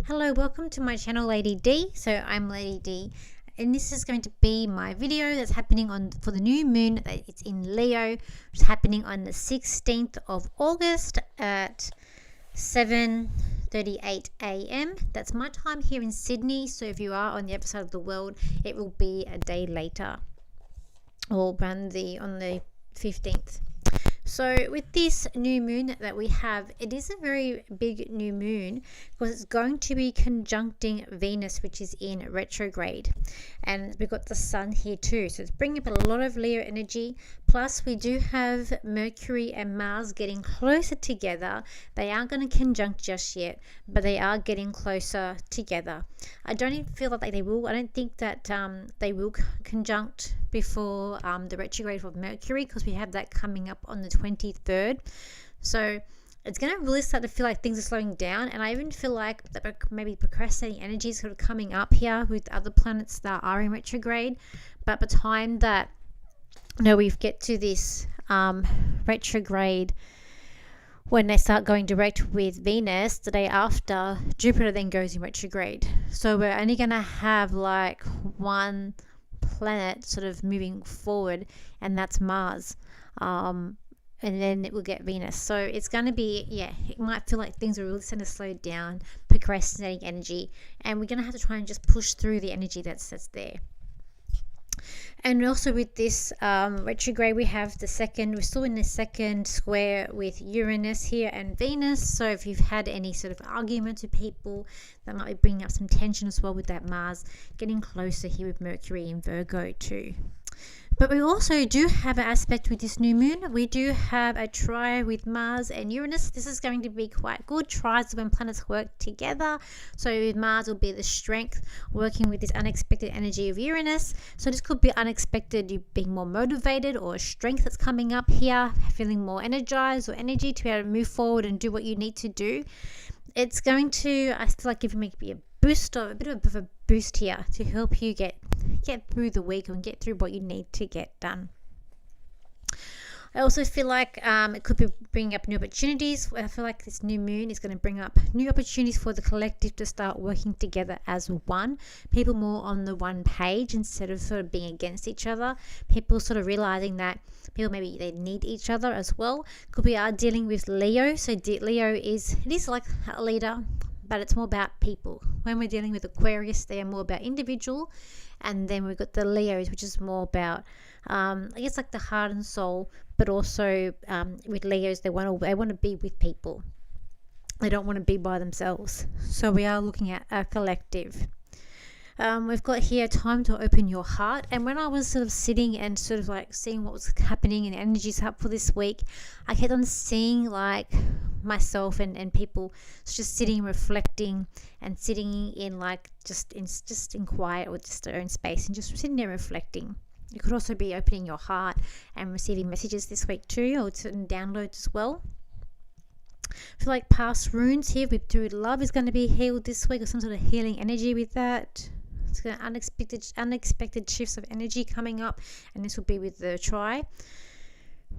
Hello, welcome to my channel Lady D. So I'm Lady D and this is going to be my video that's happening for the new moon. It's in Leo, which is happening on the 16th of August at 7:38 a.m. That's my time here in Sydney, so if you are on the other side of the world it will be a day later, or on the 15th. So with this new moon that we have, it is a very big new moon because it's going to be conjuncting Venus, which is in retrograde, and we've got the sun here too, so it's bringing up a lot of Leo energy. Plus we do have Mercury and Mars getting closer together. They aren't going to conjunct just yet, but they are getting closer together. I don't even feel like they will. I don't think that they will conjunct before the retrograde of Mercury, because we have that coming up on the 23rd. So it's going to really start to feel like things are slowing down, and I even feel like maybe procrastinating energies sort of coming up here with other planets that are in retrograde. But by the time that we get to this retrograde, when they start going direct with Venus, the day after, Jupiter then goes in retrograde. So we're only going to have like one planet sort of moving forward, and that's Mars, and then it will get Venus. So it's going to be, it might feel like things are really starting to slow down, procrastinating energy, and we're going to have to try and just push through the energy that's there. And also with this retrograde, we're still in the second square with Uranus here and Venus. So if you've had any sort of arguments with people, that might be bringing up some tension as well with that Mars getting closer here with Mercury in Virgo too. But we also do have an aspect with this new moon. We do have a try with Mars and Uranus. This is going to be quite good. Tries when planets work together. So with Mars will be the strength working with this unexpected energy of Uranus. So this could be unexpected, you being more motivated, or strength that's coming up here, feeling more energized or energy to be able to move forward and do what you need to do. It's going to, I feel like, give you maybe a boost, or a bit of a boost here to help you get through the week and get through what you need to get done. I also feel like it could be bringing up new opportunities. I feel like this new moon is going to bring up new opportunities for the collective to start working together as one. People more on the one page instead of sort of being against each other. People sort of realizing that people maybe they need each other as well. Could be dealing with Leo. So Leo is like a leader, but it's more about people. When we're dealing with Aquarius, they are more about individual, and then we've got the Leos, which is more about I guess like the heart and soul. But also with Leos, they want to be with people. They don't want to be by themselves. So we are looking at a collective. We've got here time to open your heart. And when I was sort of sitting and sort of like seeing what was happening and energies up for this week, I kept on seeing like myself and people just sitting, reflecting, and sitting in like just in quiet, or just their own space, and just sitting there reflecting. You could also be opening your heart and receiving messages this week too, or certain downloads as well. I feel like past runes here through love is going to be healed this week, or some sort of healing energy with that. It's going to unexpected shifts of energy coming up, and this will be with the try.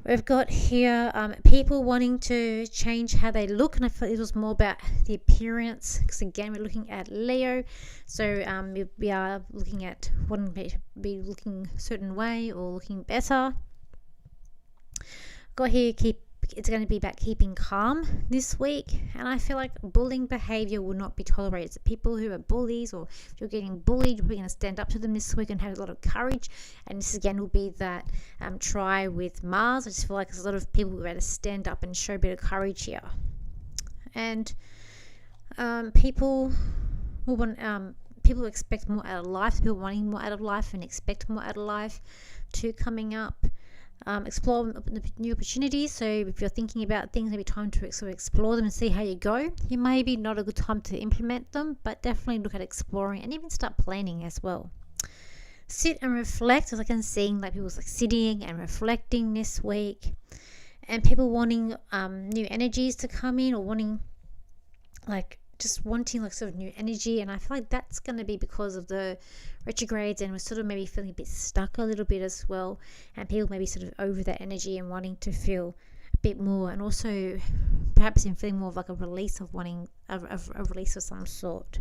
We've got here people wanting to change how they look, and I thought it was more about the appearance, because again we're looking at Leo, so we are looking at wanting to be looking a certain way or looking better. Got here it's going to be about keeping calm this week, and I feel like bullying behavior will not be tolerated. So people who are bullies, or if you're getting bullied, we're going to stand up to them this week and have a lot of courage. And this again will be that try with Mars. I just feel like there's a lot of people who are going to stand up and show a bit of courage here. And people will want people expect more out of life. People wanting more out of life and expect more out of life too coming up. Explore new opportunities. So if you're thinking about things, maybe time to sort of explore them and see how you go. It may be not a good time to implement them, but definitely look at exploring and even start planning as well. Sit and reflect. As I can see, like people like sitting and reflecting this week, and people wanting new energies to come in, or wanting sort of new energy. And I feel like that's going to be because of the retrogrades, and we're sort of maybe feeling a bit stuck a little bit as well, and people maybe sort of over that energy and wanting to feel bit more, and also perhaps in feeling more of like a release of wanting a release of some sort.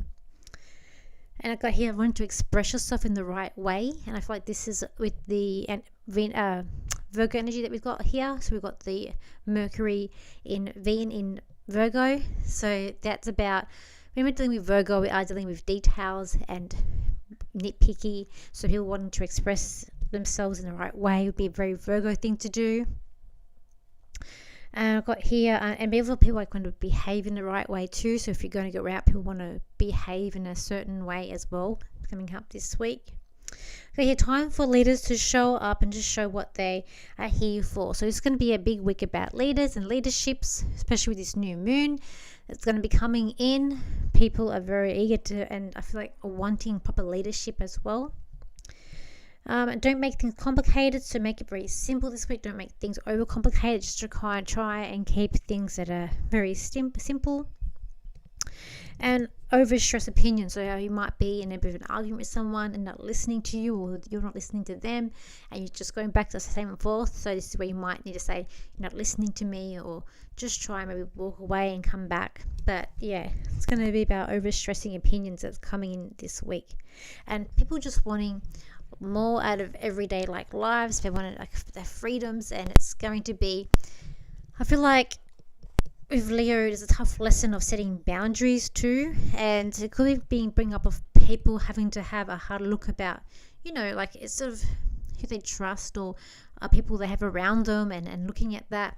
And I got here, I wanted to express yourself in the right way, and I feel like this is with the Virgo energy that we've got here. So we've got the Mercury in Virgo, so that's about, when we're dealing with Virgo, we are dealing with details and nitpicky, so people wanting to express themselves in the right way would be a very Virgo thing to do. And I've got here, and people are going to behave in the right way too. So if you're going to go out, people want to behave in a certain way as well, coming up this week. Okay, here, time for leaders to show up and just show what they are here for. So it's going to be a big week about leaders and leaderships, especially with this new moon that's going to be coming in. People are very eager to, and I feel like wanting proper leadership as well. Don't make things complicated, so make it very simple this week. Don't make things overcomplicated, just to try and keep things that are very simple. And overstress opinions, so you might be in a bit of an argument with someone and not listening to you, or you're not listening to them, and you're just going back to the same and forth. So this is where you might need to say, you're not listening to me, or just try and maybe walk away and come back. But yeah, it's going to be about overstressing opinions that's coming in this week, and people just wanting more out of everyday like lives. They want like their freedoms, and it's going to be, I feel like with Leo, there's a tough lesson of setting boundaries too, and it could be bring up of people having to have a hard look about, like it's sort of who they trust, or people they have around them, and looking at that,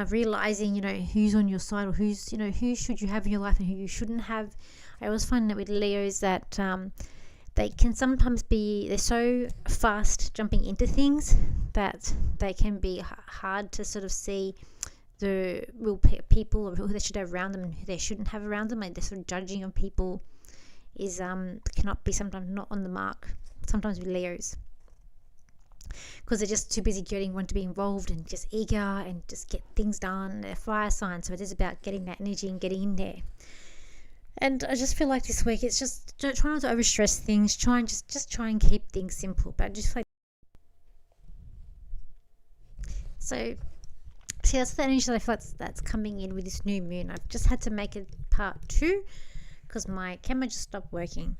realizing who's on your side, or who's who should you have in your life and who you shouldn't have. I always find that with Leos that they can sometimes they're so fast jumping into things that they can be hard to sort of see the real people, or who they should have around them and who they shouldn't have around them. And the sort of judging of people is cannot be sometimes not on the mark, sometimes with Leos, because they're just too busy want to be involved and just eager and just get things done. They're fire signs, so it is about getting that energy and getting in there. And I just feel like this week it's just try not to overstress things. Try and just try and keep things simple. But I just feel like, so see, that's the energy that I feel like that's coming in with this new moon. I've just had to make it part 2 because my camera just stopped working.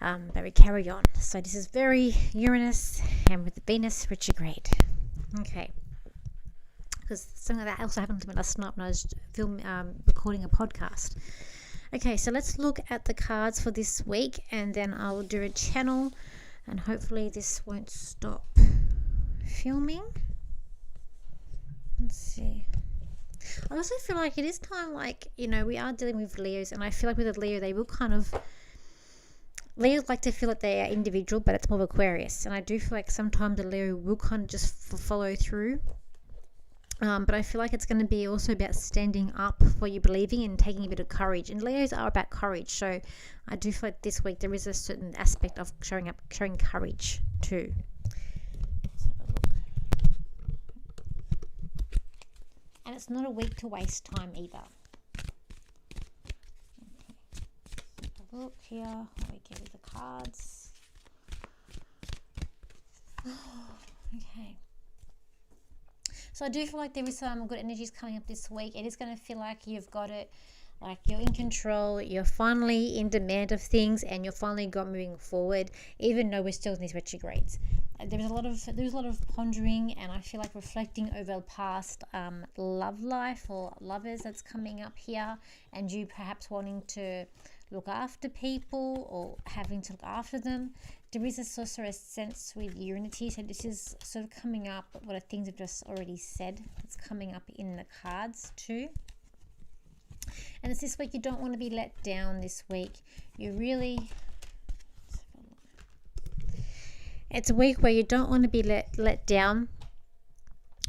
But we carry on. So this is very Uranus and with the Venus retrograde. Okay. Because something like that also happened to me last night when I was recording a podcast. Okay, so let's look at the cards for this week, and then I'll do a channel, and hopefully this won't stop filming. Let's see. I also feel like it is time, we are dealing with Leos, and I feel like with a Leo, they will Leos like to feel like they are individual, but it's more of Aquarius, and I do feel like sometimes a Leo will kind of just follow through. But I feel like it's going to be also about standing up for you believing and taking a bit of courage. And Leos are about courage. So I do feel like this week there is a certain aspect of showing courage too. Let's have a look. And it's not a week to waste time either. Okay. Let's have a look here. What we get with the cards. Okay. So I do feel like there is some good energies coming up this week. It is going to feel like you've got it, like you're in control, you're finally in demand of things, and you're finally moving forward, even though we're still in these retrogrades. There's a lot of pondering, and I feel like reflecting over past love life or lovers that's coming up here, and you perhaps wanting to look after people or having to look after them. There is also a sense with unity, so this is sort of coming up what are things I've just already said. It's coming up in the cards too. And it's this week you don't want to be let down this week. It's a week where you don't want to be let down.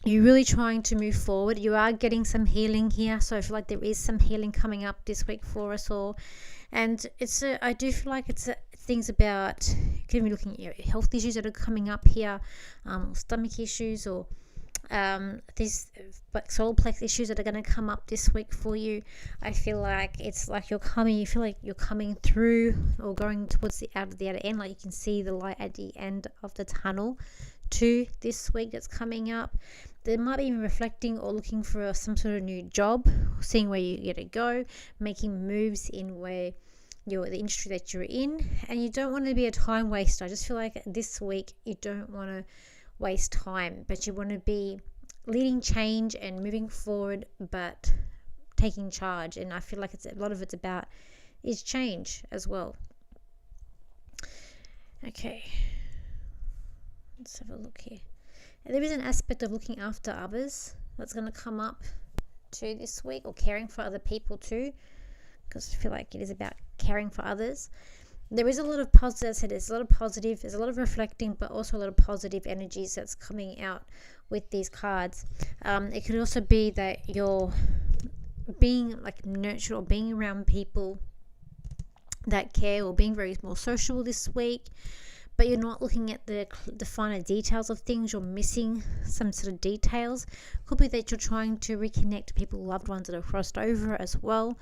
You're really trying to move forward. You are getting some healing here, so I feel like there is some healing coming up this week for us all. And I do feel like it's things about, could be looking at your health issues that are coming up here, stomach issues, or these solar plex issues that are going to come up this week for you. I feel like it's like you feel like you're coming through or going towards the outer end, like you can see the light at the end of the tunnel. 2 this week that's coming up. They might be even reflecting or looking for some sort of new job, seeing where you get to go, making moves in where the industry that you're in, and you don't want to be a time waster. I just feel like this week you don't want to waste time, but you want to be leading change and moving forward, but taking charge. And I feel like a lot of it's about is change as well. Okay, let's have a look here. There is an aspect of looking after others that's going to come up too this week, or caring for other people too, because I feel like it is about caring for others. There is a lot of positive, as I said, there's a lot of positive, there's a lot of reflecting, but also a lot of positive energies that's coming out with these cards. It could also be that you're being like nurtured or being around people that care, or being very more social this week, but you're not looking at the finer details of things. You're missing some sort of details. Could be that you're trying to reconnect people, loved ones that have crossed over as well.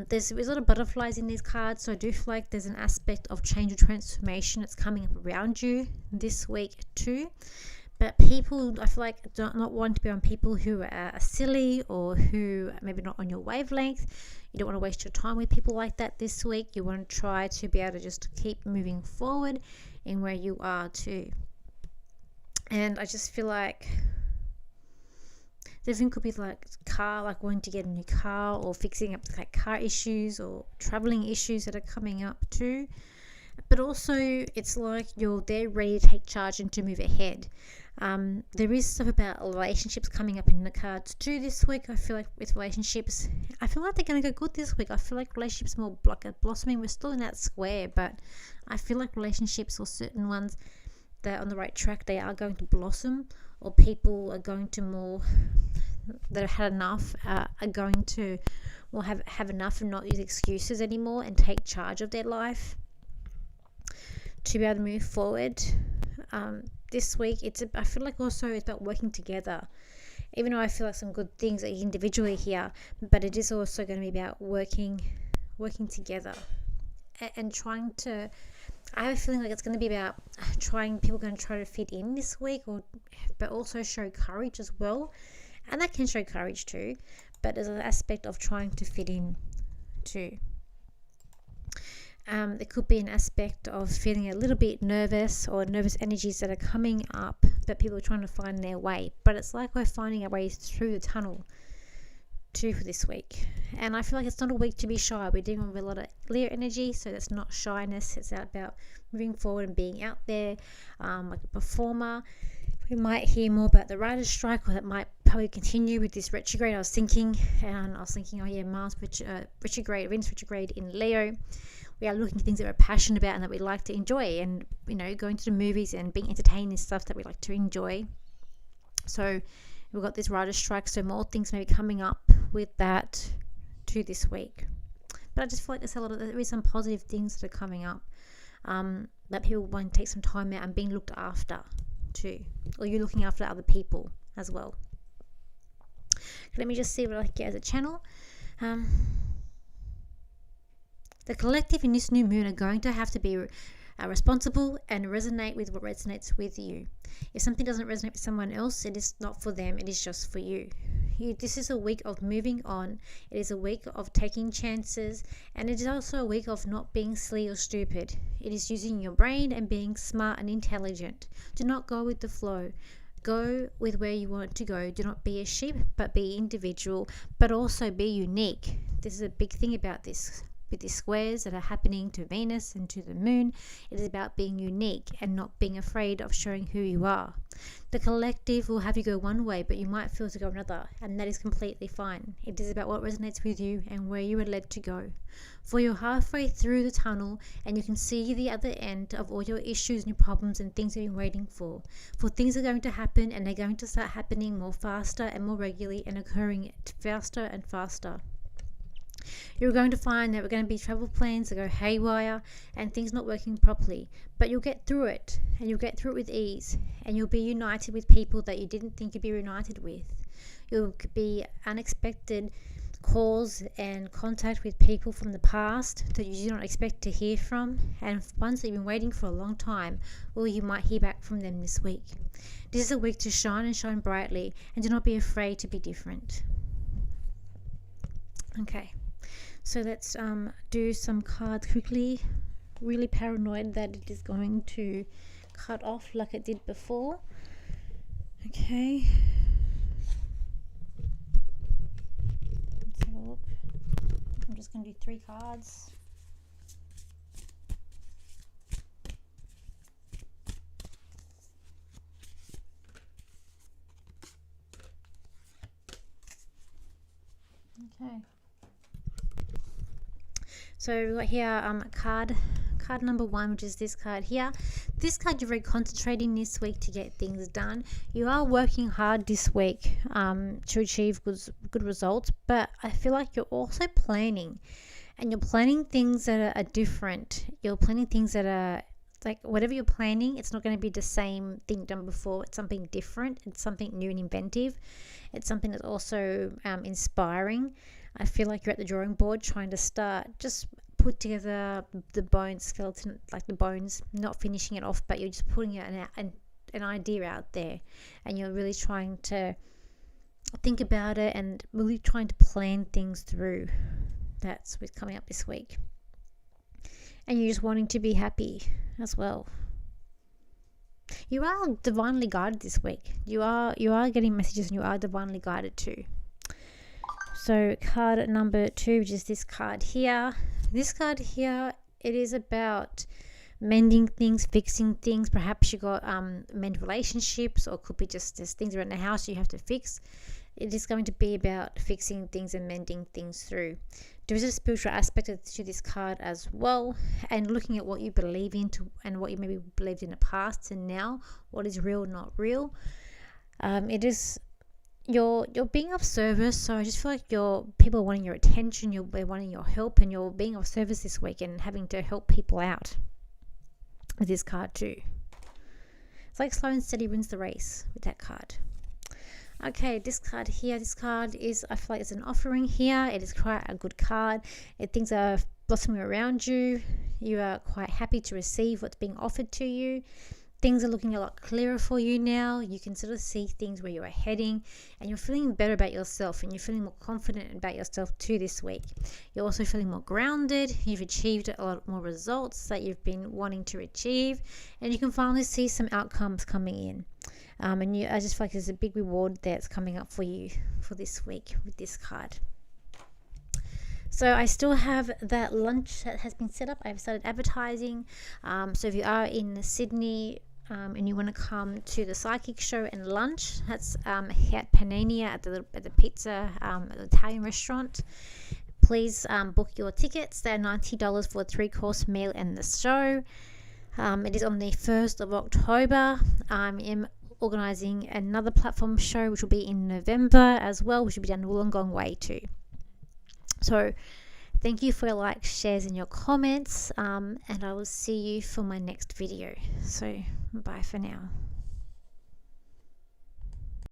There's a lot of butterflies in these cards, so I do feel like there's an aspect of change or transformation that's coming up around you this week too. But people, I feel like, not want to be on people who are silly or who are maybe not on your wavelength. You don't want to waste your time with people like that this week. You want to try to be able to just keep moving forward in where you are too. And I just feel like everything could be like car, like wanting to get a new car, or fixing up like car issues or traveling issues that are coming up too. But also it's like you're there ready to take charge and to move ahead. There is stuff about relationships coming up in the cards too this week. I feel like with relationships, I feel like they're going to go good this week. I feel like relationships more like blossoming. We're still in that square, but I feel like relationships, or certain ones that are on the right track, they are going to blossom, or people are going to more that have had enough are going to have enough and not use excuses anymore and take charge of their life to be able to move forward. This week, I feel like also it's about working together. Even though I feel like some good things are individually here, but it is also going to be about working together and trying to. I have a feeling like it's going to be about people going to try to fit in this week, but also show courage as well, and that can show courage too. But there's an aspect of trying to fit in too. There could be an aspect of feeling a little bit nervous, or nervous energies that are coming up, that people are trying to find their way. But it's like we're finding our way through the tunnel too for this week. And I feel like it's not a week to be shy. We're dealing with a lot of Leo energy, so that's not shyness. It's about moving forward and being out there, like a performer. We might hear more about the writer's strike, or that might probably continue with this retrograde. I was thinking, oh yeah, Mars retrograde, Venus retrograde in Leo. We are looking at things that we're passionate about and that we like to enjoy, and going to the movies and being entertained is stuff that we like to enjoy. So we've got this writer's strike, so more things may be coming up with that too this week. But I just feel like there is some positive things that are coming up, that people want to take some time out and being looked after too, or you're looking after other people as well. Let me just see what I get as a channel. The collective in this new moon are going to have to be responsible and resonate with what resonates with you. If something doesn't resonate with someone else, it is not for them, it is just for you. This is a week of moving on. It is a week of taking chances, and it is also a week of not being silly or stupid. It is using your brain and being smart and intelligent. Do not go with the flow. Go with where you want to go. Do not be a sheep, but be individual, but also be unique. This is a big thing about this. With the squares that are happening to Venus and to the moon, it is about being unique and not being afraid of showing who you are. The collective will have you go one way, but you might feel to go another, and that is completely fine. It is about what resonates with you and where you are led to go. For you're halfway through the tunnel, and you can see the other end of all your issues and your problems and things you've been waiting for. For things are going to happen, and they're going to start happening more faster and more regularly, and occurring faster and faster. You're going to find that we're going to be travel plans that go haywire and things not working properly, but you'll get through it, and you'll get through it with ease, and you'll be united with people that you didn't think you'd be united with. You'll be unexpected calls and contact with people from the past that you do not expect to hear from, and ones that you've been waiting for a long time, or you might hear back from them this week. This is a week to shine and shine brightly, and do not be afraid to be different. Okay, so let's do some cards quickly. Really paranoid that it is going to cut off like it did before. Okay. Let's have a look. I'm just going to do 3 cards. Okay. So we've got here card number 1, which is this card here. This card, you're very concentrating this week to get things done. You are working hard this week to achieve good results, but I feel like you're also planning, and you're planning things that are different. You're planning things that are like, whatever you're planning, it's not going to be the same thing done before. It's something different. It's something new and inventive. It's something that's also inspiring. I feel like you're at the drawing board trying to just put together the bone skeleton, like the bones, not finishing it off, but you're just putting an idea out there, and you're really trying to think about it and really trying to plan things through. That's what's coming up this week. And you're just wanting to be happy as well. You are divinely guided this week. You are getting messages, and you are divinely guided too. So card number 2, which is this card here. This card here, it is about mending things, fixing things. Perhaps you got mend relationships, or it could be just there's things around the house you have to fix. It is going to be about fixing things and mending things through. There is a spiritual aspect to this card as well, and looking at what you believe in and what you maybe believed in the past and now, what is real, not real. It is you're being of service, so I just feel like people are wanting your attention, you're wanting your help, and you're being of service this week and having to help people out with this card too. It's like slow and steady wins the race with that card. Okay, this card here, this card is, I feel like it's an offering here. It is quite a good card. Things are blossoming around you. You are quite happy to receive what's being offered to you. Things are looking a lot clearer for you now. You can sort of see things where you are heading, and you're feeling better about yourself, and you're feeling more confident about yourself too this week. You're also feeling more grounded. You've achieved a lot more results that you've been wanting to achieve, and you can finally see some outcomes coming in. I just feel like there's a big reward that's coming up for you for this week with this card. So I still have that lunch that has been set up. I've started advertising. So if you are in Sydney and you want to come to the psychic show and lunch, that's here at Panania at the pizza at the Italian restaurant. Please book your tickets. They're $90 for a 3-course meal and the show. It is on the 1st of October. I'm organising another platform show which will be in November as well, which will be down Wollongong Way too. So thank you for your likes, shares and your comments, and I will see you for my next video. So bye for now.